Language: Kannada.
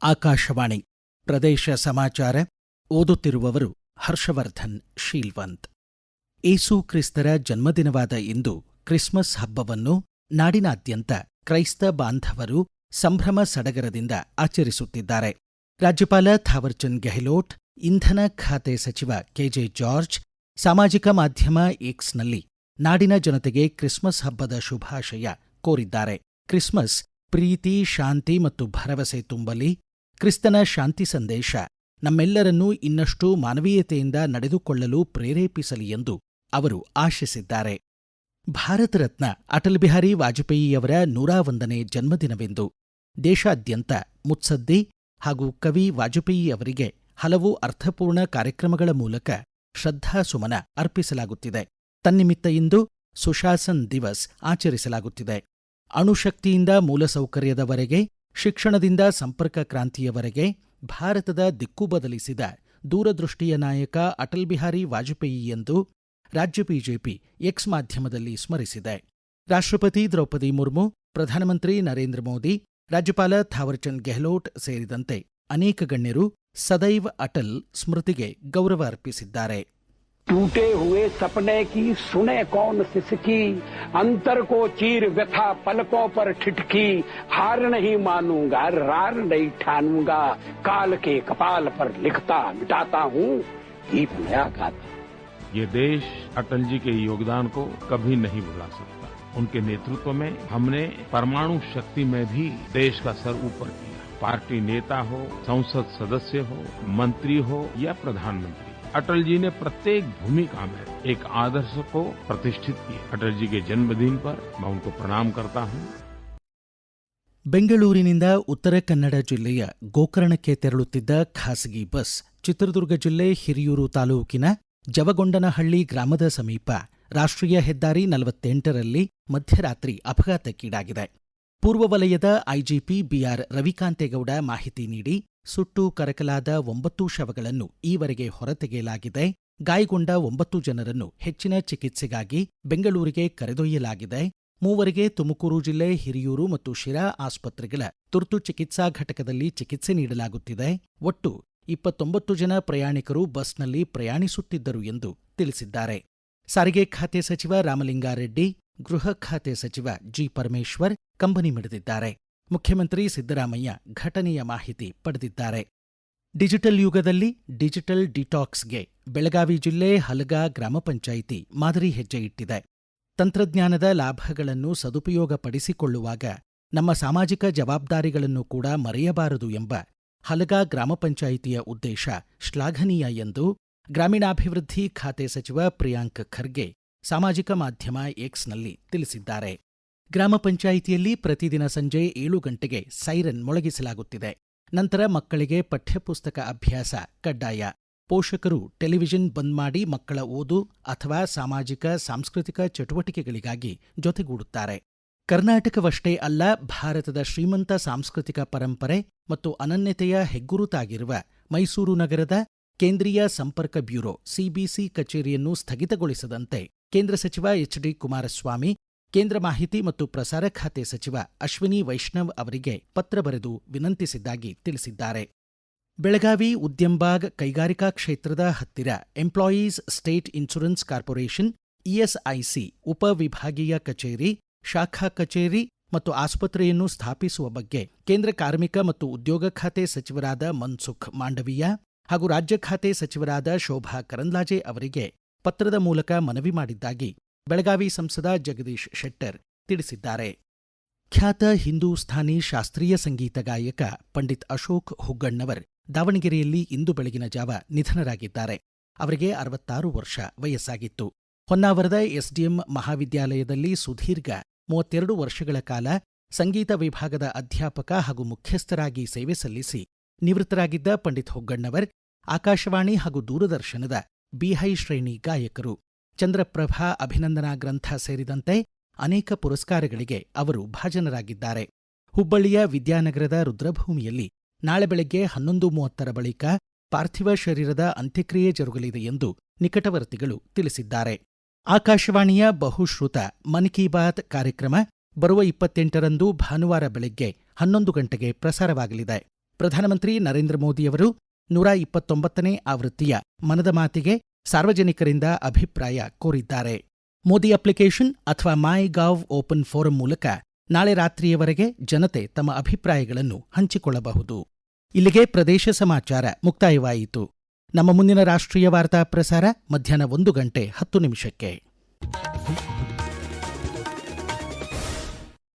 ಆಕಾಶವಾಣಿ ಪ್ರದೇಶ ಸಮಾಚಾರ ಓದುತ್ತಿರುವವರು ಹರ್ಷವರ್ಧನ್ ಶೀಲ್ವಂತ್. ಏಸು ಕ್ರಿಸ್ತರ ಜನ್ಮದಿನವಾದ ಇಂದು ಕ್ರಿಸ್ಮಸ್ ಹಬ್ಬವನ್ನು ನಾಡಿನಾದ್ಯಂತ ಕ್ರೈಸ್ತ ಬಾಂಧವರು ಸಂಭ್ರಮ ಸಡಗರದಿಂದ ಆಚರಿಸುತ್ತಿದ್ದಾರೆ. ರಾಜ್ಯಪಾಲ ಥಾವರ್ಚಂದ್ ಗೆಹ್ಲೋಟ್, ಇಂಧನ ಖಾತೆ ಸಚಿವ ಕೆಜೆ ಜಾರ್ಜ್ ಸಾಮಾಜಿಕ ಮಾಧ್ಯಮ ಎಕ್ಸ್ನಲ್ಲಿ ನಾಡಿನ ಜನತೆಗೆ ಕ್ರಿಸ್ಮಸ್ ಹಬ್ಬದ ಶುಭಾಶಯ ಕೋರಿದ್ದಾರೆ. ಕ್ರಿಸ್ಮಸ್ ಪ್ರೀತಿ, ಶಾಂತಿ ಮತ್ತು ಭರವಸೆ ತುಂಬಲಿ. ಕ್ರಿಸ್ತನ ಶಾಂತಿ ಸಂದೇಶ ನಮ್ಮೆಲ್ಲರನ್ನೂ ಇನ್ನಷ್ಟು ಮಾನವೀಯತೆಯಿಂದ ನಡೆದುಕೊಳ್ಳಲು ಪ್ರೇರೇಪಿಸಲಿ ಎಂದು ಅವರು ಆಶಿಸಿದ್ದಾರೆ. ಭಾರತ ರತ್ನ ಅಟಲ್ ಬಿಹಾರಿ ವಾಜಪೇಯಿಯವರ 101ನೇ ಜನ್ಮದಿನವೆಂದು ದೇಶಾದ್ಯಂತ ಮುತ್ಸದ್ದಿ ಹಾಗೂ ಕವಿ ವಾಜಪೇಯಿ ಅವರಿಗೆ ಹಲವು ಅರ್ಥಪೂರ್ಣ ಕಾರ್ಯಕ್ರಮಗಳ ಮೂಲಕ ಶ್ರದ್ಧಾಸುಮನ ಅರ್ಪಿಸಲಾಗುತ್ತಿದೆ. ತನ್ನಿಮಿತ್ತ ಇಂದು ಸುಶಾಸನ್ ದಿವಸ್ ಆಚರಿಸಲಾಗುತ್ತಿದೆ. ಅಣುಶಕ್ತಿಯಿಂದ ಮೂಲಸೌಕರ್ಯದವರೆಗೆ, ಶಿಕ್ಷಣದಿಂದ ಸಂಪರ್ಕ ಕ್ರಾಂತಿಯವರೆಗೆ ಭಾರತದ ದಿಕ್ಕು ಬದಲಿಸಿದ ದೂರದೃಷ್ಟಿಯ ನಾಯಕ ಅಟಲ್ ಬಿಹಾರಿ ವಾಜಪೇಯಿ ಎಂದು ರಾಜ್ಯ ಬಿಜೆಪಿ ಎಕ್ಸ್ ಮಾಧ್ಯಮದಲ್ಲಿ ಸ್ಮರಿಸಿದೆ. ರಾಷ್ಟ್ರಪತಿ ದ್ರೌಪದಿ ಮುರ್ಮು, ಪ್ರಧಾನಮಂತ್ರಿ ನರೇಂದ್ರ ಮೋದಿ, ರಾಜ್ಯಪಾಲ ಥಾವರ್ಚಂದ್ ಗೆಹ್ಲೋಟ್ ಸೇರಿದಂತೆ ಅನೇಕ ಗಣ್ಯರು ಸದೈವ್ ಅಟಲ್ ಸ್ಮೃತಿಗೆ ಗೌರವ ಅರ್ಪಿಸಿದ್ದಾರೆ. टूटे हुए सपने की सुने कौन सिसकी, अंतर को चीर व्यथा पलकों पर ठिठकी, हार नहीं मानूंगा रार नहीं ठानूंगा, काल के कपाल पर लिखता मिटाता हूँ गीत नया गाता. ये देश अटल जी के योगदान को कभी नहीं भुला सकता. उनके नेतृत्व में हमने परमाणु शक्ति में भी देश का सर ऊपर किया. पार्टी नेता हो, संसद सदस्य हो, मंत्री हो या प्रधानमंत्री, अटल जी ने प्रत्येक भूमिका में एक आदर्श को प्रतिष्ठित किया. अटल जी के जन्मदिन पर मैं उनको प्रणाम करता हूं. ಬೆಂಗಳೂರಿನಿಂದ ಉತ್ತರ ಕನ್ನಡ ಜಿಲ್ಲೆಯ ಗೋಕರ್ಣಕ್ಕೆ ತೆರಳುತ್ತಿದ್ದ ಖಾಸಗಿ ಬಸ್ ಚಿತ್ರದುರ್ಗ ಜಿಲ್ಲೆ ಹಿರಿಯೂರು ತಾಲೂಕಿನ ಜವಗೊಂಡನಹಳ್ಳಿ ಗ್ರಾಮದ ಸಮೀಪ ರಾಷ್ಟ್ರೀಯ ಹೆದ್ದಾರಿ 48ರಲ್ಲಿ ಮಧ್ಯರಾತ್ರಿ ಅಪಘಾತಕ್ಕೀಡಾಗಿದೆ. ಪೂರ್ವ ವಲಯದ ಐಜಿಪಿ ಬಿಆರ್ ರವಿಕಾಂತೇಗೌಡ ಮಾಹಿತಿ ನೀಡಿ, ಸುಟ್ಟು ಕರಕಲಾದ 9 ಶವಗಳನ್ನು ಈವರೆಗೆ ಹೊರತೆಗೆಯಲಾಗಿದೆ. ಗಾಯಗೊಂಡ 9 ಜನರನ್ನು ಹೆಚ್ಚಿನ ಚಿಕಿತ್ಸೆಗಾಗಿ ಬೆಂಗಳೂರಿಗೆ ಕರೆದೊಯ್ಯಲಾಗಿದೆ. 3 ತುಮಕೂರು ಜಿಲ್ಲೆ ಹಿರಿಯೂರು ಮತ್ತು ಶಿರಾ ಆಸ್ಪತ್ರೆಗಳ ತುರ್ತು ಚಿಕಿತ್ಸಾ ಘಟಕದಲ್ಲಿ ಚಿಕಿತ್ಸೆ ನೀಡಲಾಗುತ್ತಿದೆ. ಒಟ್ಟು 29 ಜನ ಪ್ರಯಾಣಿಕರು ಬಸ್ನಲ್ಲಿ ಪ್ರಯಾಣಿಸುತ್ತಿದ್ದರು ಎಂದು ತಿಳಿಸಿದ್ದಾರೆ. ಸಾರಿಗೆ ಖಾತೆ ಸಚಿವ ರಾಮಲಿಂಗಾರೆಡ್ಡಿ, ಗೃಹ ಖಾತೆ ಸಚಿವ ಜಿ ಪರಮೇಶ್ವರ್ ಕಂಬನಿ ಮಿಡಿದಿದ್ದಾರೆ. ಮುಖ್ಯಮಂತ್ರಿ ಸಿದ್ದರಾಮಯ್ಯ ಘಟನೆಯ ಮಾಹಿತಿ ಪಡೆದಿದ್ದಾರೆ. ಡಿಜಿಟಲ್ ಯುಗದಲ್ಲಿ ಡಿಜಿಟಲ್ ಡಿಟಾಕ್ಸ್ಗೆ ಬೆಳಗಾವಿ ಜಿಲ್ಲೆ ಹಲಗಾ ಗ್ರಾಮ ಪಂಚಾಯಿತಿ ಮಾದರಿ ಹೆಜ್ಜೆ ಇಟ್ಟಿದೆ. ತಂತ್ರಜ್ಞಾನದ ಲಾಭಗಳನ್ನು ಸದುಪಯೋಗಪಡಿಸಿಕೊಳ್ಳುವಾಗ ನಮ್ಮ ಸಾಮಾಜಿಕ ಜವಾಬ್ದಾರಿಗಳನ್ನು ಕೂಡ ಮರೆಯಬಾರದು ಎಂಬ ಹಲಗಾ ಗ್ರಾಮ ಪಂಚಾಯಿತಿಯ ಉದ್ದೇಶ ಶ್ಲಾಘನೀಯ ಎಂದು ಗ್ರಾಮೀಣಾಭಿವೃದ್ಧಿ ಖಾತೆ ಸಚಿವ ಪ್ರಿಯಾಂಕ್ ಖರ್ಗೆ ಸಾಮಾಜಿಕ ಮಾಧ್ಯಮ ಎಕ್ಸ್ನಲ್ಲಿ ತಿಳಿಸಿದ್ದಾರೆ. ಗ್ರಾಮ ಪಂಚಾಯಿತಿಯಲ್ಲಿ ಪ್ರತಿದಿನ ಸಂಜೆ 7 ಗಂಟೆಗೆ ಸೈರನ್ ಮೊಳಗಿಸಲಾಗುತ್ತಿದೆ. ನಂತರ ಮಕ್ಕಳಿಗೆ ಪಠ್ಯಪುಸ್ತಕ ಅಭ್ಯಾಸ ಕಡ್ಡಾಯ. ಪೋಷಕರು ಟೆಲಿವಿಷನ್ ಬಂದ್ ಮಾಡಿ ಮಕ್ಕಳ ಓದು ಅಥವಾ ಸಾಮಾಜಿಕ ಸಾಂಸ್ಕೃತಿಕ ಚಟುವಟಿಕೆಗಳಿಗಾಗಿ ಜೊತೆಗೂಡುತ್ತಾರೆ. ಕರ್ನಾಟಕವಷ್ಟೇ ಅಲ್ಲ, ಭಾರತದ ಶ್ರೀಮಂತ ಸಾಂಸ್ಕೃತಿಕ ಪರಂಪರೆ ಮತ್ತು ಅನನ್ಯತೆಯ ಹೆಗ್ಗುರುತಾಗಿರುವ ಮೈಸೂರು ನಗರದ ಕೇಂದ್ರೀಯ ಸಂಪರ್ಕ ಬ್ಯೂರೋ ಸಿಬಿಸಿ ಕಚೇರಿಯನ್ನು ಸ್ಥಗಿತಗೊಳಿಸದಂತೆ ಕೇಂದ್ರ ಸಚಿವ ಎಚ್.ಡಿ. ಕುಮಾರಸ್ವಾಮಿ ಕೇಂದ್ರ ಮಾಹಿತಿ ಮತ್ತು ಪ್ರಸಾರ ಖಾತೆ ಸಚಿವ ಅಶ್ವಿನಿ ವೈಷ್ಣವ್ ಅವರಿಗೆ ಪತ್ರ ಬರೆದು ವಿನಂತಿಸಿದ್ದಾಗಿ ತಿಳಿಸಿದ್ದಾರೆ. ಬೆಳಗಾವಿ ಉದ್ಯಂಬಾಗ್ ಕೈಗಾರಿಕಾ ಕ್ಷೇತ್ರದ ಹತ್ತಿರ employees state insurance corporation ESIC ಉಪವಿಭಾಗೀಯ ಕಚೇರಿ, ಶಾಖಾ ಕಚೇರಿ ಮತ್ತು ಆಸ್ಪತ್ರೆಯನ್ನು ಸ್ಥಾಪಿಸುವ ಬಗ್ಗೆ ಕೇಂದ್ರ ಕಾರ್ಮಿಕ ಮತ್ತು ಉದ್ಯೋಗ ಖಾತೆ ಸಚಿವರಾದ ಮನ್ಸುಖ್ ಮಾಂಡವೀಯ ಹಾಗೂ ರಾಜ್ಯ ಖಾತೆ ಸಚಿವರಾದ ಶೋಭಾ ಕರಂದ್ಲಾಜೆ ಅವರಿಗೆ ಪತ್ರದ ಮೂಲಕ ಮನವಿ ಮಾಡಿದ್ದಾಗಿ ಬೆಳಗಾವಿ ಸಂಸದ ಜಗದೀಶ್ ಶೆಟ್ಟರ್ ತಿಳಿಸಿದ್ದಾರೆ. ಖ್ಯಾತ ಹಿಂದೂಸ್ಥಾನಿ ಶಾಸ್ತ್ರೀಯ ಸಂಗೀತ ಗಾಯಕ ಪಂಡಿತ್ ಅಶೋಕ್ ಹುಗ್ಗಣ್ಣವರ್ ದಾವಣಗೆರೆಯಲ್ಲಿ ಇಂದು ಬೆಳಗಿನ ಜಾವ ನಿಧನರಾಗಿದ್ದಾರೆ. ಅವರಿಗೆ 66 ವರ್ಷ ವಯಸ್ಸಾಗಿತ್ತು. ಹೊನ್ನಾವರದ ಎಸ್ಡಿಎಂ ಮಹಾವಿದ್ಯಾಲಯದಲ್ಲಿ ಸುದೀರ್ಘ 32 ವರ್ಷಗಳ ಕಾಲ ಸಂಗೀತ ವಿಭಾಗದ ಅಧ್ಯಾಪಕ ಹಾಗೂ ಮುಖ್ಯಸ್ಥರಾಗಿ ಸೇವೆ ಸಲ್ಲಿಸಿ ನಿವೃತ್ತರಾಗಿದ್ದ ಪಂಡಿತ್ ಹುಗ್ಗಣ್ಣವರ್ ಆಕಾಶವಾಣಿ ಹಾಗೂ ದೂರದರ್ಶನದ ಬಿಹೈ ಶ್ರೇಣಿ ಗಾಯಕರು. ಚಂದ್ರಪ್ರಭಾ ಅಭಿನಂದನಾ ಗ್ರಂಥ ಸೇರಿದಂತೆ ಅನೇಕ ಪುರಸ್ಕಾರಗಳಿಗೆ ಅವರು ಭಾಜನರಾಗಿದ್ದಾರೆ. ಹುಬ್ಬಳ್ಳಿಯ ವಿದ್ಯಾನಗರದ ರುದ್ರಭೂಮಿಯಲ್ಲಿ ನಾಳೆ ಬೆಳಗ್ಗೆ 11:30 ಬಳಿಕ ಪಾರ್ಥಿವ ಶರೀರದ ಅಂತ್ಯಕ್ರಿಯೆ ಜರುಗಲಿದೆ ಎಂದು ನಿಕಟವರ್ತಿಗಳು ತಿಳಿಸಿದ್ದಾರೆ. ಆಕಾಶವಾಣಿಯ ಬಹುಶ್ರುತ ಮನ್ ಕಿ ಬಾತ್ ಕಾರ್ಯಕ್ರಮ ಬರುವ 28ರಂದು ಭಾನುವಾರ ಬೆಳಗ್ಗೆ 11 ಗಂಟೆಗೆ ಪ್ರಸಾರವಾಗಲಿದೆ. ಪ್ರಧಾನಮಂತ್ರಿ ನರೇಂದ್ರ ಮೋದಿಯವರು 129ನೇ ಆವೃತ್ತಿಯ ಮನದ ಮಾತಿಗೆ ಸಾರ್ವಜನಿಕರಿಂದ ಅಭಿಪ್ರಾಯ ಕೋರಿದ್ದಾರೆ. ಮೋದಿ ಅಪ್ಲಿಕೇಶನ್ ಅಥವಾ ಮೈ ಗವ್ ಓಪನ್ ಫೋರಂ ಮೂಲಕ ನಾಳೆ ರಾತ್ರಿಯವರೆಗೆ ಜನತೆ ತಮ್ಮ ಅಭಿಪ್ರಾಯಗಳನ್ನು ಹಂಚಿಕೊಳ್ಳಬಹುದು. ಇಲ್ಲಿಗೆ ಪ್ರದೇಶ ಸಮಾಚಾರ ಮುಕ್ತಾಯವಾಯಿತು. ನಮ್ಮ ಮುಂದಿನ ರಾಷ್ಟ್ರೀಯ ವಾರ್ತಾ ಪ್ರಸಾರ ಮಧ್ಯಾಹ್ನ 1:10 ನಿಮಿಷಕ್ಕೆ.